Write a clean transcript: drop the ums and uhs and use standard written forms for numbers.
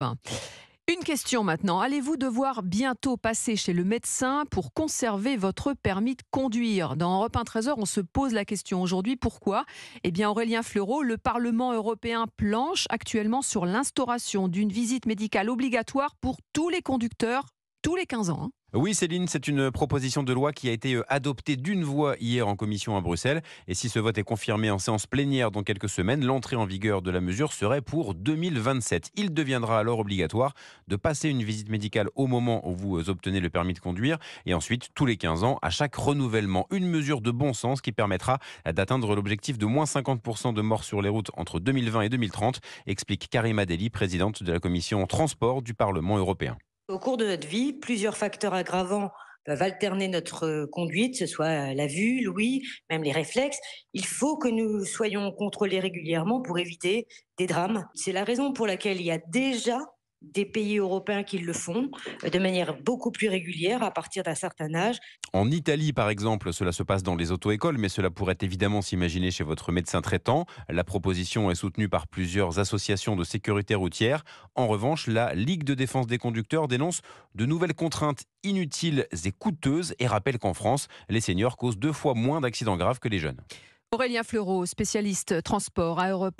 Enfin, une question maintenant. Allez-vous devoir bientôt passer chez le médecin pour conserver votre permis de conduire? Dans Europe 1 13 on se pose la question aujourd'hui. Pourquoi? Eh bien, Aurélien Fleureau, le Parlement européen planche actuellement sur l'instauration d'une visite médicale obligatoire pour tous les conducteurs tous les 15 ans. Oui, Céline, c'est une proposition de loi qui a été adoptée d'une voix hier en commission à Bruxelles. Et si ce vote est confirmé en séance plénière dans quelques semaines, l'entrée en vigueur de la mesure serait pour 2027. Il deviendra alors obligatoire de passer une visite médicale au moment où vous obtenez le permis de conduire et ensuite tous les 15 ans à chaque renouvellement. Une mesure de bon sens qui permettra d'atteindre l'objectif de moins 50% de morts sur les routes entre 2020 et 2030, explique Karima Deli, présidente de la commission transport du Parlement européen. Au cours de notre vie, plusieurs facteurs aggravants peuvent alterner notre conduite, que ce soit la vue, l'ouïe, même les réflexes. Il faut que nous soyons contrôlés régulièrement pour éviter des drames. C'est la raison pour laquelle il y a déjà des pays européens qui le font de manière beaucoup plus régulière à partir d'un certain âge. En Italie, par exemple, cela se passe dans les auto-écoles, mais cela pourrait évidemment s'imaginer chez votre médecin traitant. La proposition est soutenue par plusieurs associations de sécurité routière. En revanche, la Ligue de défense des conducteurs dénonce de nouvelles contraintes inutiles et coûteuses et rappelle qu'en France, les seniors causent 2 fois moins d'accidents graves que les jeunes. Aurélien Fleureau, spécialiste transport à Europe